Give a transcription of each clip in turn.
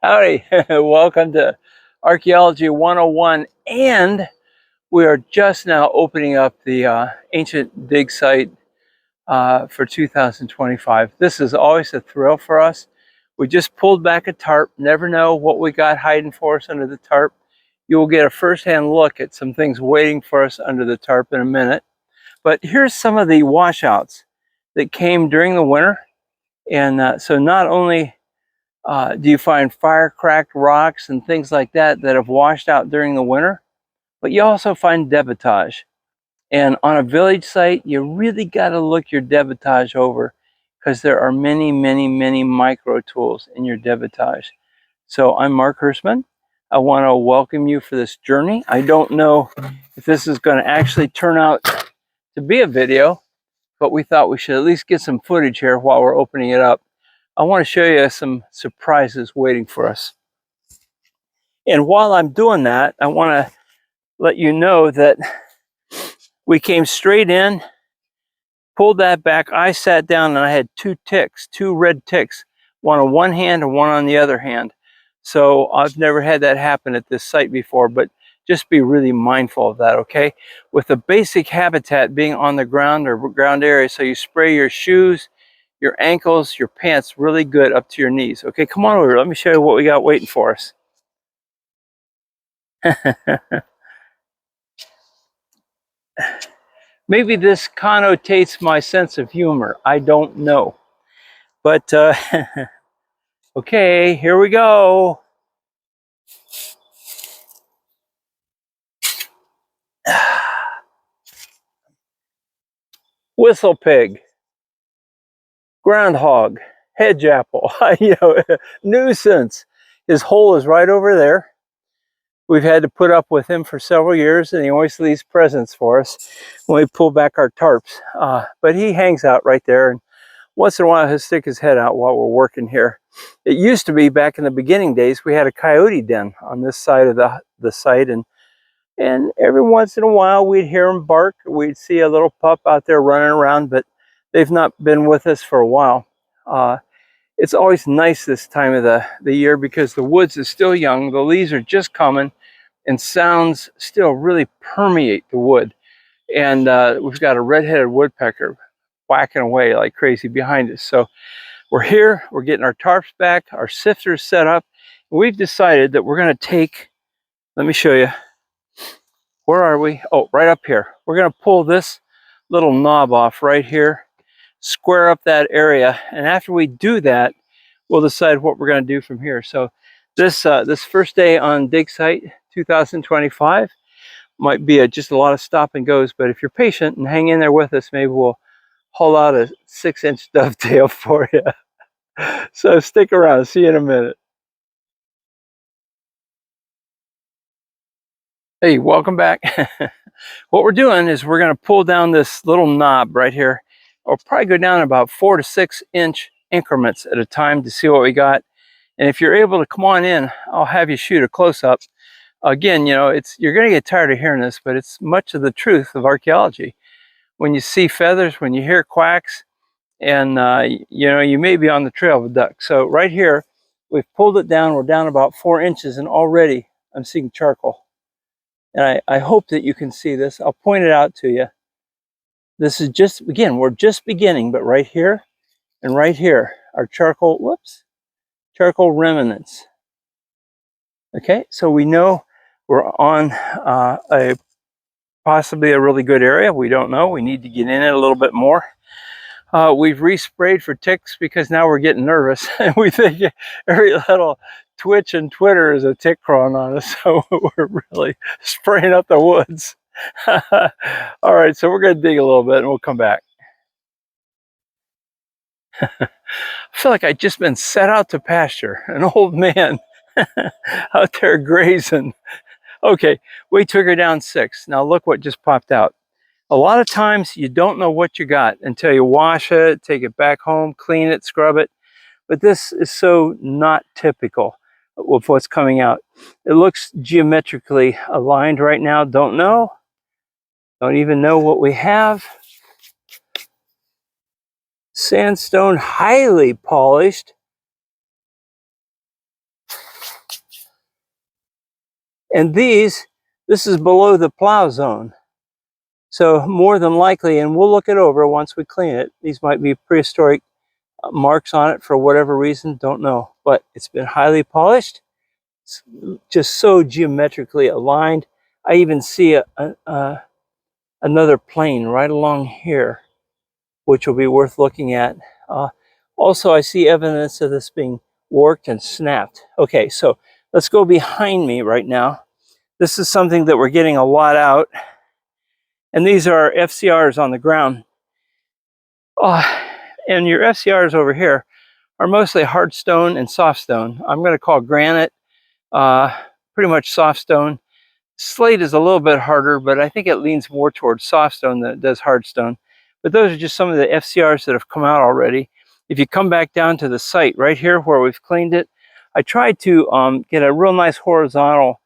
Howdy, welcome to Archaeology 101, and we are just now opening up the ancient dig site for 2025. This is always a thrill for us. We just pulled back a tarp, never know what we got hiding for us under the tarp. You will get a first-hand look at some things waiting for us under the tarp in a minute. But here's some of the washouts that came during the winter. And so not only do you find fire-cracked rocks and things like that that have washed out during the winter, but you also find debitage. And on a village site, you really got to look your debitage over because there are many, many, many micro tools in your debitage. So I'm Mark Hirschman. I want to welcome you for this journey. I don't know if this is going to actually turn out to be a video, but we thought we should at least get some footage here while we're opening it up. I want to show you some surprises waiting for us. And while I'm doing that, I want to let you know that we came straight in, pulled that back. I sat down and I had two red ticks, one on one hand and one on the other hand. So I've never had that happen at this site before, but just be really mindful of that, okay? With the basic habitat being on the ground or ground area, so you spray your shoes, your ankles, your pants really good up to your knees. Okay, come on over. Let me show you what we got waiting for us. Maybe this connotates my sense of humor. I don't know. But okay, here we go. Whistle pig, groundhog, hedge apple, nuisance. His hole is right over there. We've had to put up with him for several years, and he always leaves presents for us when we pull back our tarps. But he hangs out right there, and once in a while he'll stick his head out while we're working here. It used to be, back in the beginning days, we had a coyote den on this side of the site, and every once in a while we'd hear him bark. We'd see a little pup out there running around, but they've not been with us for a while. It's always nice this time of the year because the woods is still young, the leaves are just coming, and sounds still really permeate the wood. And we've got a red-headed woodpecker whacking away like crazy behind us. So we're here, we're getting our tarps back, our sifters set up. We've decided that we're going to take, let me show you, where are we? Oh, right up here. We're going to pull this little knob off right here, square up that area, and after we do that, we'll decide what we're going to do from here. So this first day on dig site 2025 might be just a lot of stop and goes, but if you're patient and hang in there with us, maybe we'll haul out a 6-inch dovetail for you. So stick around. See you in a minute. Hey, welcome back. What we're doing is we're going to pull down this little knob right here. I'll probably go down about 4 to 6 inch increments at a time to see what we got. And if you're able to come on in, I'll have you shoot a close-up. Again, you're going to get tired of hearing this, but it's much of the truth of archaeology. When you see feathers, when you hear quacks, and you may be on the trail of a duck. So right here, we've pulled it down. We're down about 4 inches, and already I'm seeing charcoal. And I hope that you can see this. I'll point it out to you. This is just, again, we're just beginning, but right here and right here are charcoal remnants. Okay, so we know we're on possibly a really good area. We don't know. We need to get in it a little bit more. We've resprayed for ticks because now we're getting nervous. We think every little twitch and twitter is a tick crawling on us, so we're really spraying up the woods. All right, so we're going to dig a little bit and we'll come back. I feel like I've just been set out to pasture, an old man out there grazing. Okay, we took her down 6. Now look what just popped out. A lot of times you don't know what you got until you wash it, take it back home, clean it, scrub it. But this is so not typical of what's coming out. It looks geometrically aligned right now. Don't even know what we have. Sandstone, highly polished. And this is below the plow zone. So more than likely, and we'll look it over once we clean it, these might be prehistoric marks on it for whatever reason, don't know. But it's been highly polished. It's just so geometrically aligned. I even see another plane right along here, which will be worth looking at. Also, I see evidence of this being worked and snapped. Okay, so let's go behind me right now. This is something that we're getting a lot out. And these are FCRs on the ground. And your FCRs over here are mostly hard stone and soft stone. I'm going to call granite pretty much soft stone. Slate is a little bit harder, but I think it leans more towards soft stone than it does hard stone. But those are just some of the FCRs that have come out already. If you come back down to the site right here where we've cleaned it, I tried to get a real nice horizontal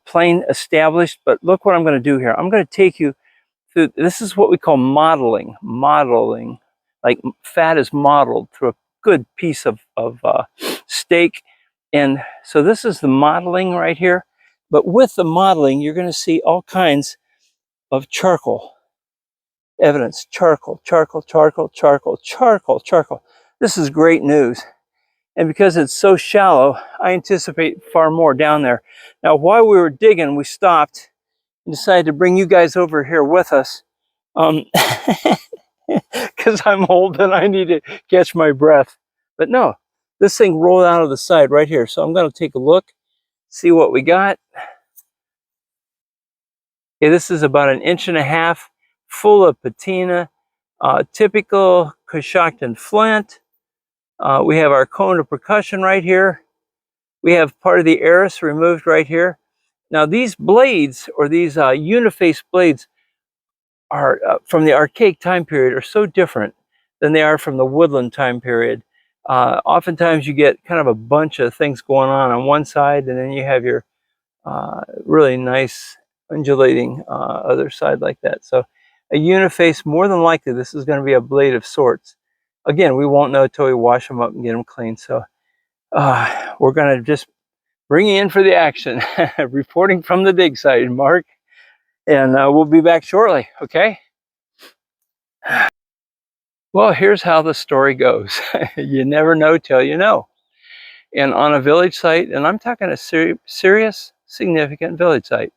plane established, but look what I'm going to do here. I'm going to take you through, this is what we call modeling. Modeling, like fat is modeled through a good piece of steak. And so this is the modeling right here. But with the modeling, you're going to see all kinds of charcoal evidence. Charcoal, charcoal, charcoal, charcoal, charcoal, charcoal. This is great news. And because it's so shallow, I anticipate far more down there. Now, while we were digging, we stopped and decided to bring you guys over here with us. Because I'm old and I need to catch my breath. But no, this thing rolled out of the side right here. So I'm going to take a look, see what we got. Okay, this is about 1.5 inches full of patina, typical Coshocton flint. We have our cone of percussion right here. We have part of the arris removed right here. Now these blades, or these uniface blades, are from the archaic time period, are so different than they are from the woodland time period. Oftentimes you get kind of a bunch of things going on one side, and then you have your really nice undulating other side like that. So a uniface, more than likely this is going to be a blade of sorts. Again, we won't know until we wash them up and get them clean. So we're going to just bring you in for the action. Reporting from the dig site, Mark, and we'll be back shortly. Okay. Well, here's how the story goes. You never know till you know. And on a village site, and I'm talking a serious, significant village site,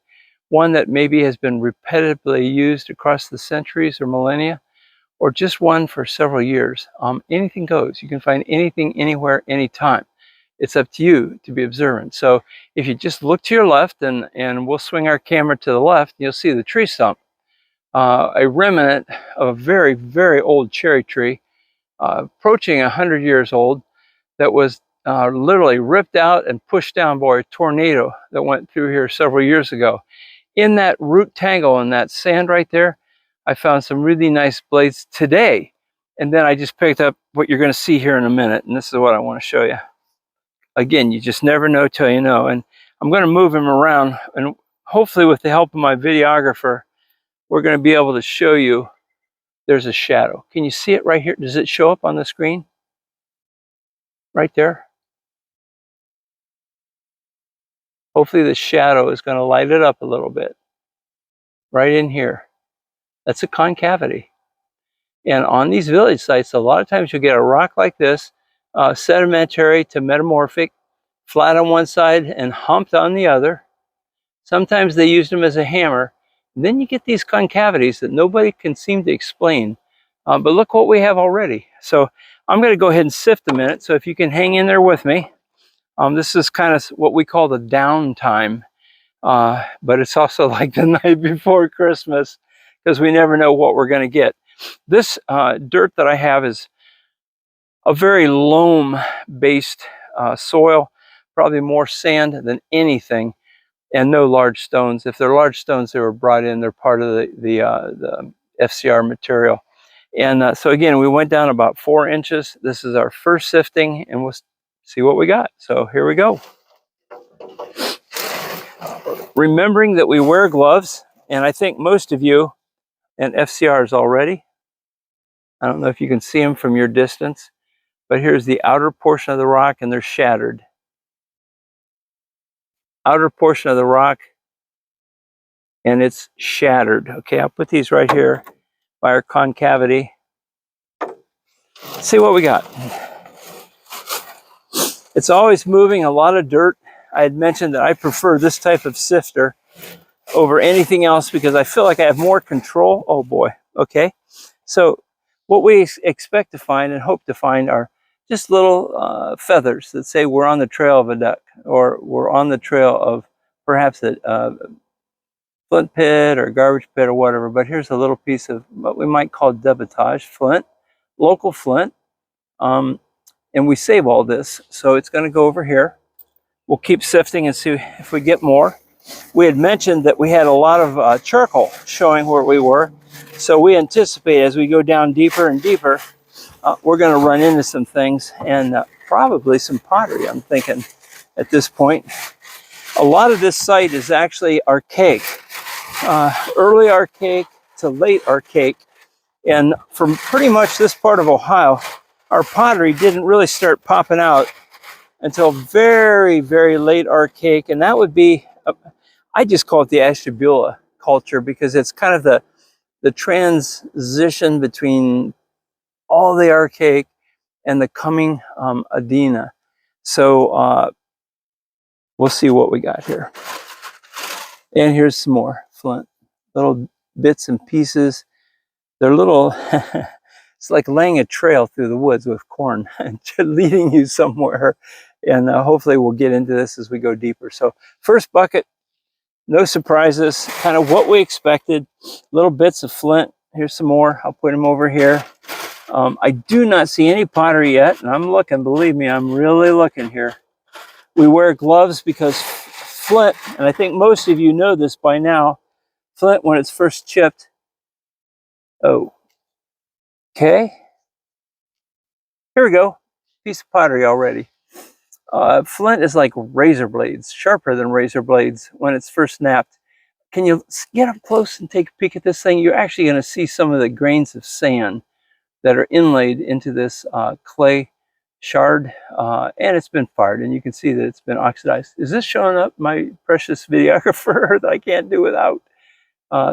one that maybe has been repetitively used across the centuries or millennia, or just one for several years. Anything goes. You can find anything, anywhere, anytime. It's up to you to be observant. So if you just look to your left, and we'll swing our camera to the left, you'll see the tree stump, a remnant of a very, very old cherry tree, approaching 100 years old, that was literally ripped out and pushed down by a tornado that went through here several years ago. In that root tangle in that sand right there, I found some really nice blades today. And then I just picked up what you're going to see here in a minute. And this is what I want to show you. Again, you just never know till you know. And I'm going to move him around. And hopefully with the help of my videographer, we're going to be able to show you there's a shadow. Can you see it right here? Does it show up on the screen? Right there? Hopefully the shadow is going to light it up a little bit. Right in here. That's a concavity. And on these village sites, a lot of times you'll get a rock like this, sedimentary to metamorphic, flat on one side and humped on the other. Sometimes they used them as a hammer. And then you get these concavities that nobody can seem to explain. But look what we have already. So I'm going to go ahead and sift a minute. So if you can hang in there with me. This is kind of what we call the downtime. But it's also like the night before Christmas, because we never know what we're going to get. This dirt that I have is a very loam-based soil, probably more sand than anything, and no large stones. If they're large stones, they were brought in. They're part of the FCR material. And so again, we went down about 4 inches. This is our first sifting, and we'll see what we got. So here we go. Remembering that we wear gloves, and I think most of you, and FCRs already. I don't know if you can see them from your distance, but here's the outer portion of the rock, and they're shattered. outer portion of the rock, and it's shattered. Okay, I'll put these right here by our concavity. See what we got. It's always moving, a lot of dirt. I had mentioned that I prefer this type of sifter over anything else because I feel like I have more control. Oh boy, okay. So what we expect to find and hope to find are just little feathers that say we're on the trail of a duck, or we're on the trail of perhaps a flint pit or garbage pit or whatever. But here's a little piece of what we might call debitage, flint, local flint. And we save all this. So it's going to go over here. We'll keep sifting and see if we get more. We had mentioned that we had a lot of charcoal showing where we were. So we anticipate as we go down deeper and deeper, we're going to run into some things, and probably some pottery, I'm thinking, at this point. A lot of this site is actually archaic, early archaic to late archaic. And from pretty much this part of Ohio, our pottery didn't really start popping out until very, very late archaic. And that would be, I just call it the Ashtabula culture, because it's kind of the transition between all the archaic and the coming Adena. So we'll see what we got here. And here's some more flint, little bits and pieces. They're little, it's like laying a trail through the woods with corn, leading you somewhere. And hopefully we'll get into this as we go deeper. So first bucket, no surprises, kind of what we expected. Little bits of flint. Here's some more. I'll put them over here. I do not see any pottery yet, and I'm looking, believe me, I'm really looking here. We wear gloves because flint, and I think most of you know this by now, flint, when it's first chipped, oh, okay. Here we go, piece of pottery already. Flint is like razor blades, sharper than razor blades when it's first snapped. Can you get up close and take a peek at this thing? You're actually going to see some of the grains of sand that are inlaid into this clay shard, and it's been fired, and you can see that it's been oxidized. Is this showing up, my precious videographer, that I can't do without?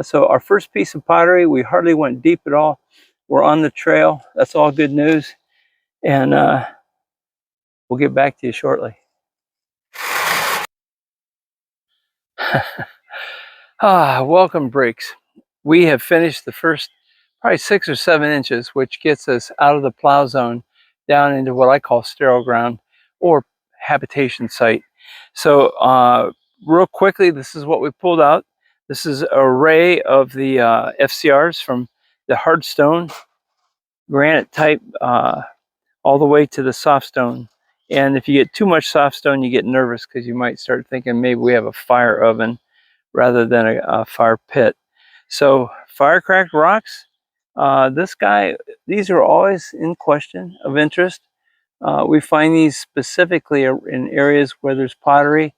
So our first piece of pottery, we hardly went deep at all. We're on the trail. That's all good news, and we'll get back to you shortly. Welcome breaks. We have finished the first probably 6 or 7 inches, which gets us out of the plow zone down into what I call sterile ground or habitation site. So real quickly, this is what we pulled out. This is an array of the FCRs from the hard stone, granite type, all the way to the soft stone. And if you get too much soft stone, you get nervous because you might start thinking maybe we have a fire oven rather than a fire pit. So fire cracked rocks, these are always in question of interest. We find these specifically in areas where there's pottery.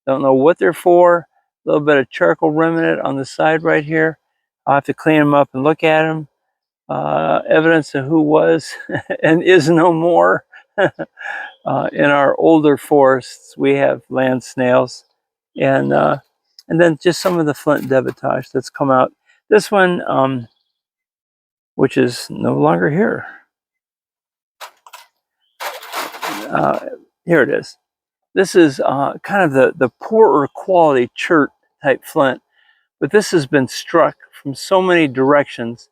Don't know what they're for. A little bit of charcoal remnant on the side right here. I'll have to clean them up and look at them. Evidence of who was and is no more. In our older forests, we have land snails, and then just some of the flint debitage that's come out. This one, which is no longer here. Here it is. This is kind of the poorer quality chert type flint, but this has been struck from so many directions.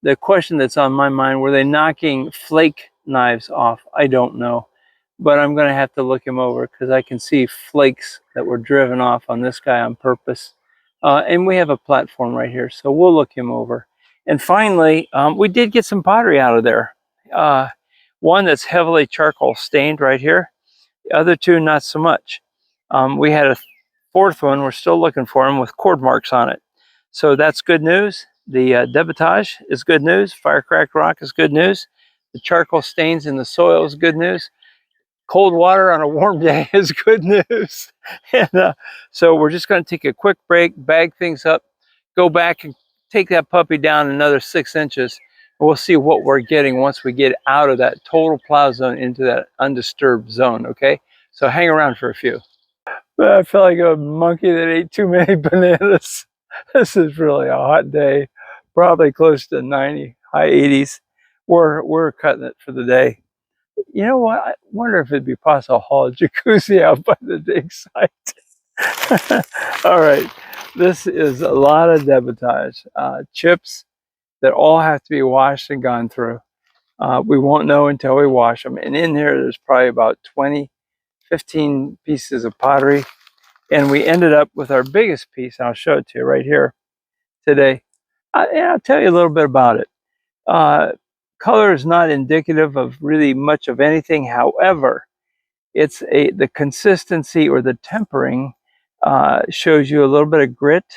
The question that's on my mind, were they knocking flake knives off? I don't know, but I'm going to have to look him over because I can see flakes that were driven off on this guy on purpose. And we have a platform right here, so we'll look him over. And finally, we did get some pottery out of there. One that's heavily charcoal stained right here. The other two, not so much. We had a fourth one, we're still looking for him, with cord marks on it. So that's good news. The debitage is good news. Fire cracked rock is good news. The charcoal stains in the soil is good news. Cold water on a warm day is good news. And so we're just going to take a quick break, bag things up, go back and take that puppy down another 6 inches. And we'll see what we're getting once we get out of that total plow zone into that undisturbed zone, okay? So hang around for a few. But I feel like a monkey that ate too many bananas. This is really a hot day, probably close to 90, high 80s. We're cutting it for the day. You know what? I wonder if it'd be possible to haul a jacuzzi out by the dig site. All right, this is a lot of debitage. Chips that all have to be washed and gone through. We won't know until we wash them. And in here, there's probably about 20, 15 pieces of pottery. And we ended up with our biggest piece. I'll show it to you right here today. And I'll tell you a little bit about it. Color is not indicative of really much of anything. However, it's the consistency or the tempering shows you a little bit of grit,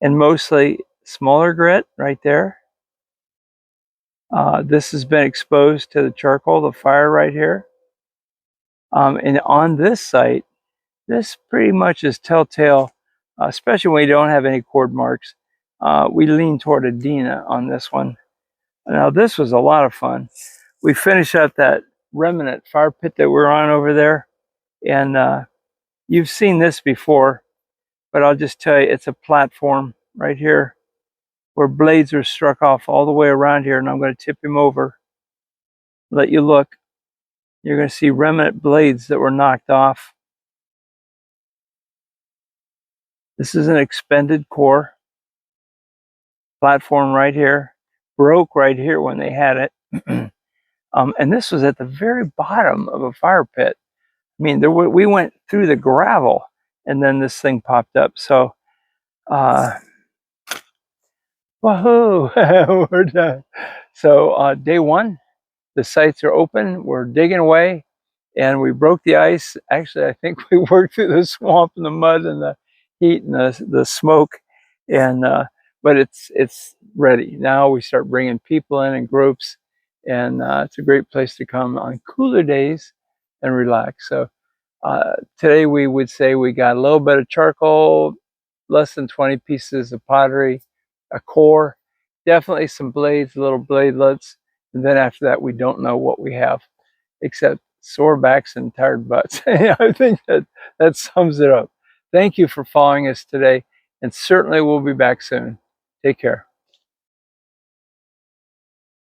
and mostly smaller grit right there. This has been exposed to the charcoal, the fire right here. And on this site, this pretty much is telltale, especially when you don't have any cord marks. We lean toward Adena on this one. Now this was a lot of fun. We finished up that remnant fire pit that we're on over there. And you've seen this before, but I'll just tell you, it's a platform right here where blades are struck off all the way around here. And I'm going to tip him over, let you look. You're going to see remnant blades that were knocked off. This is an expended core platform right here. Broke right here when they had it. And this was at the very bottom of a fire pit. I mean, we went through the gravel and then this thing popped up. So, woohoo, we're done. So day one, the sites are open. We're digging away and we broke the ice. Actually, I think we worked through the swamp and the mud and the heat and the smoke. And but it's ready. Now we start bringing people in groups, and it's a great place to come on cooler days and relax. So today we would say we got a little bit of charcoal, less than 20 pieces of pottery, a core, definitely some blades, little bladelets, and then after that we don't know what we have except sore backs and tired butts. I think that sums it up. Thank you for following us today, and certainly we'll be back soon. Take care.